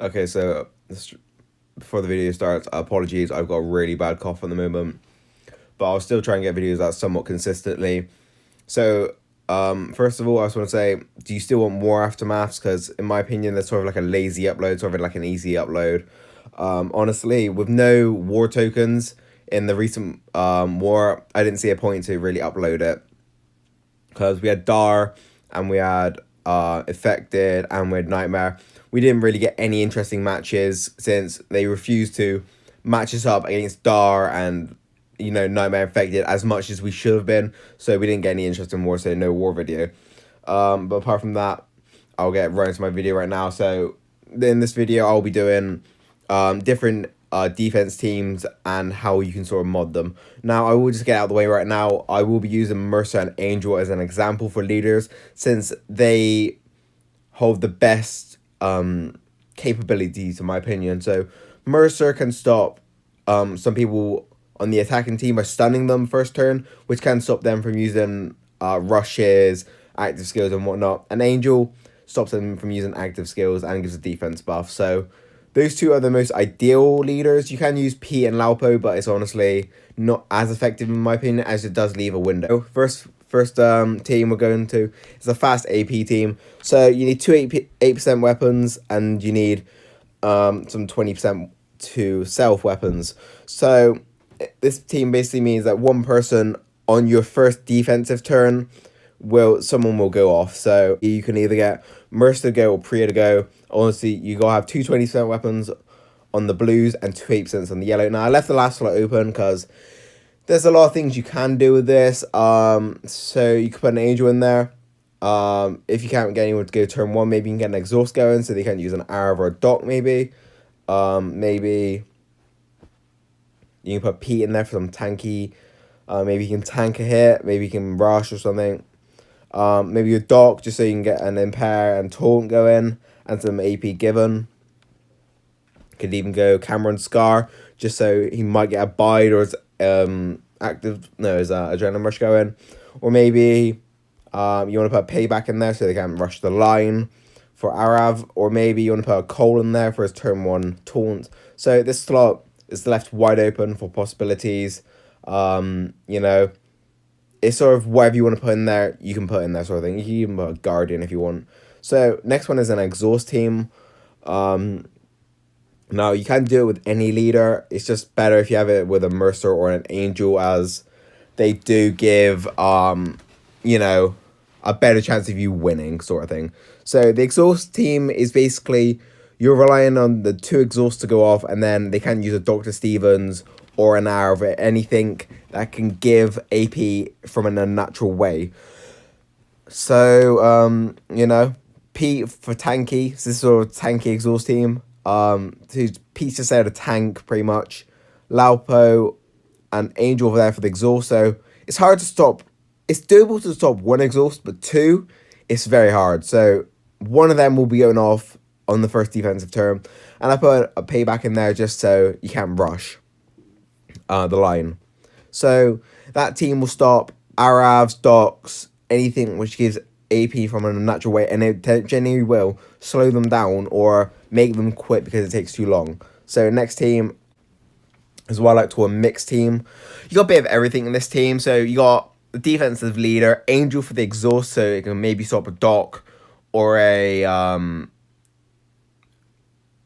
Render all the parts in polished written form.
Okay, so before the video starts, apologies. I've got a really bad cough at the moment, but I'll still try and get videos out somewhat consistently. So, first of all, I just want to say, do you still want more Aftermaths? Because in my opinion, that's sort of like a lazy upload, sort of like an easy upload. Honestly, with no war tokens in the recent war, I didn't see a point to really upload it because we had Dar and we had Affected and we had Nightmare. We didn't really get any interesting matches since they refused to match us up against Dar and Nightmare Affected as much as we should have been. So we didn't get any interesting war, so no war video. But apart from that, I'll get right into my video right now. So in this video, I'll be doing different defense teams and how you can sort of mod them. Now, I will just get out of the way right now. I will be using Mercer and Angel as an example for leaders since they hold the best capabilities, in my opinion. So Mercer can stop some people on the attacking team by stunning them first turn, which can stop them from using rushes, active skills, and whatnot. And Angel stops them from using active skills and gives a defense buff. So those two are the most ideal leaders. You can use Pete and Laupo, but it's honestly not as effective in my opinion, as it does leave a window. First team we're going to is a fast AP team. So you need two 8% weapons and you need some 20% to self weapons. So this team basically means that one person on your first defensive turn someone will go off. So you can either get Mercer to go or Priya to go. Honestly, you gotta have two 20% weapons on the blues and two 8% on the yellow. Now I left the last slot open because there's a lot of things you can do with this. So you could put an Angel in there. If you can't get anyone to go turn one, maybe you can get an exhaust going so they can use an Arav or a Doc maybe. Maybe you can put Pete in there for some tanky. Maybe you can tank a hit. Maybe you can rush or something. Maybe a Doc just so you can get an Impair and Taunt going and some AP given. Could even go Cameron Scar just so he might get a bide or his adrenaline rush going. Or maybe you want to put Payback in there so they can rush the line for Arav. Or maybe you want to put a Cole in there for his turn 1 taunt. So this slot is left wide open for possibilities. It's sort of whatever you want to put in there, you can put in there sort of thing. You can even put a Guardian if you want. So next one is an exhaust team. Now you can do it with any leader. It's just better if you have it with a Mercer or an Angel, as they do give a better chance of you winning sort of thing. So the exhaust team is basically you're relying on the two exhausts to go off, and then they can use a Dr. Stevens or an Arav, anything that can give AP from an unnatural way. So, Pete for tanky. So this is sort of tanky exhaust team. Pete's just there to tank, pretty much. Laupo and Angel over there for the exhaust. So it's hard to stop. It's doable to stop one exhaust, but two, it's very hard. So one of them will be going off on the first defensive turn. And I put a Payback in there just so you can rush the line. So that team will stop Aravs, Docs, anything which gives AP from an unnatural way, and it genuinely will slow them down or make them quit because it takes too long. So next team is what I like to call a mixed team. You got a bit of everything in this team. So you got the defensive leader, Angel for the exhaust, so it can maybe stop a Doc or an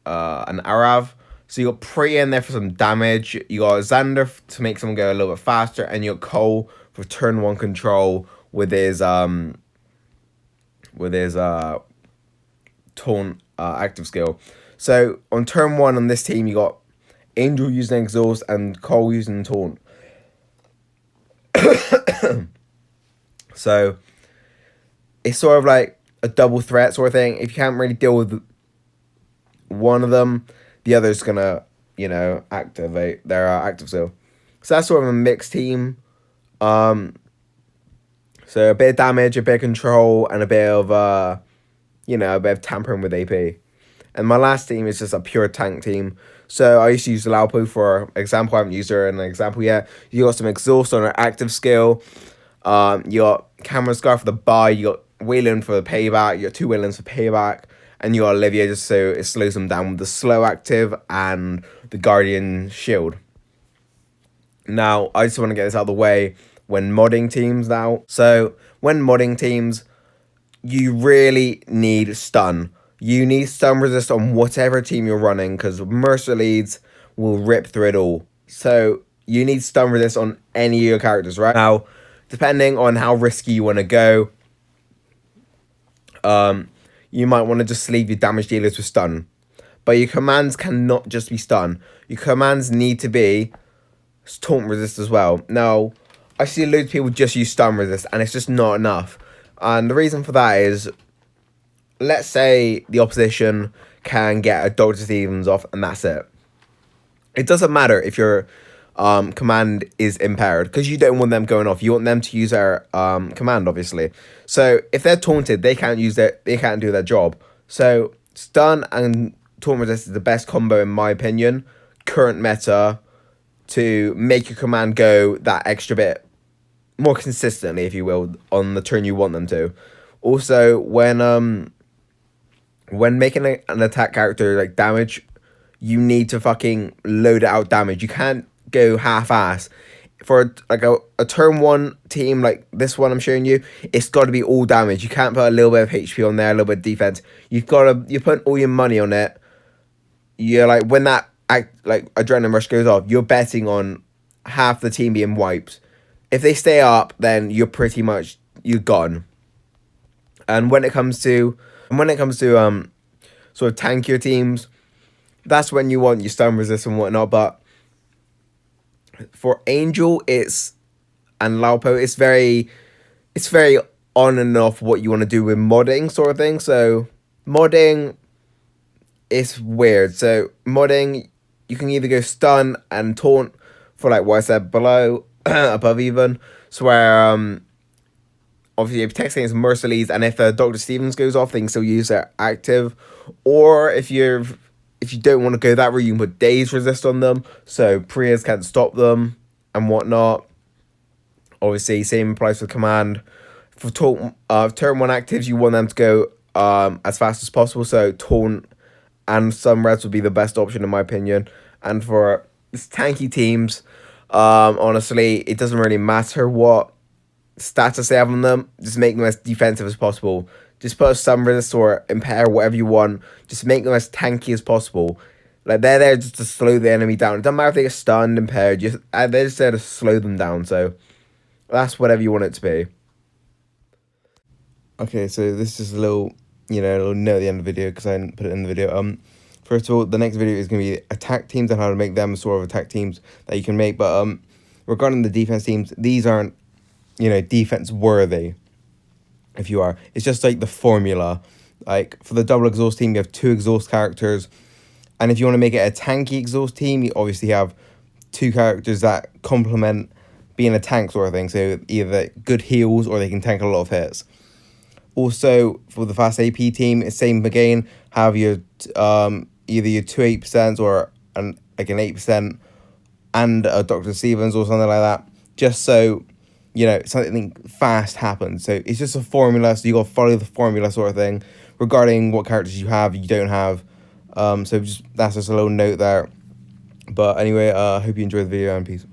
Arav. So you got Priya in there for some damage. You got Xander to make someone go a little bit faster, and you got Cole for turn 1 control with his taunt active skill. So on turn 1 on this team, you got Angel using exhaust and Cole using taunt. So it's sort of like a double threat sort of thing. If you can't really deal with one of them, the other's gonna, activate their active skill. So that's sort of a mixed team. So a bit of damage, a bit of control, and a bit of a bit of tampering with AP. And my last team is just a pure tank team. So I used to use Laupo for example. I haven't used her in an example yet. You got some exhaust on her active skill. You got Cameron Scar for the buy. You got Wayland for the payback. You got two Waylands for payback. and you got Olivia just so it slows them down with the slow active and the Guardian shield. Now, I just want to get this out of the way when modding teams now. So, when modding teams, you really need stun. You need stun resist on whatever team you're running, because Mercer leads will rip through it all. So, you need stun resist on any of your characters, right? Now, depending on how risky you want to go, you might want to just leave your damage dealers with stun. But your commands cannot just be stun. Your commands need to be taunt resist as well. Now, I see loads of people just use stun resist, and it's just not enough. And the reason for that is, let's say the opposition can get a Dr. Stevens off, and that's it. It doesn't matter if your command is impaired, because you don't want them going off. You want them to use their command, obviously. So if they're taunted, they can't do their job. So stun and taunt resist is the best combo, in my opinion, current meta, to make your command go that extra bit more consistently, if you will, on the turn you want them to. Also, when making an attack character like damage, you need to fucking load it out damage. You can't go half-ass. For a turn 1 team like this one I'm showing you, it's got to be all damage. You can't put a little bit of HP on there, a little bit of defense. You're putting all your money on it. You're like, when that adrenaline rush goes off, you're betting on half the team being wiped. If they stay up, then you're gone. And when it comes to sort of tankier teams, that's when you want your stun resist and whatnot. But for Angel, and Laupo, it's very on and off what you want to do with modding, sort of thing. So modding, it's weird. So modding, you can either go stun and taunt for like what I said below, above even. So where obviously it protects against Mercer leads, and if Dr. Stevens goes off, they can still use their active. Or if you don't want to go that route, you can put Daze resist on them, so Prias can't stop them and whatnot. Obviously, same applies for command. For turn 1 actives, you want them to go as fast as possible, so taunt and some reds would be the best option, in my opinion. And for tanky teams, honestly, it doesn't really matter what status they have on them. Just make them as defensive as possible. Just put a stun resist or impair, whatever you want. Just make them as tanky as possible. Like, they're there just to slow the enemy down. It doesn't matter if they get stunned, impaired. They're just there to slow them down. So that's whatever you want it to be. Okay, so this is a little note at the end of the video, because I didn't put it in the video. First of all, the next video is going to be attack teams and how to make them sort of attack teams that you can make. But regarding the defense teams, these aren't, defense worthy. If you are, it's just like the formula. Like for the double exhaust team, you have 2 exhaust characters, and if you want to make it a tanky exhaust team, you obviously have 2 characters that complement being a tank sort of thing. So either good heals or they can tank a lot of hits. Also, for the fast AP team, it's same again. Have your either your 2 8% or an 8% and a Dr. Stevens or something like that, just so something fast happens. So it's just a formula, so you got to follow the formula sort of thing regarding what characters you have, you don't have. So that's just a little note there. But anyway, I hope you enjoyed the video, and peace.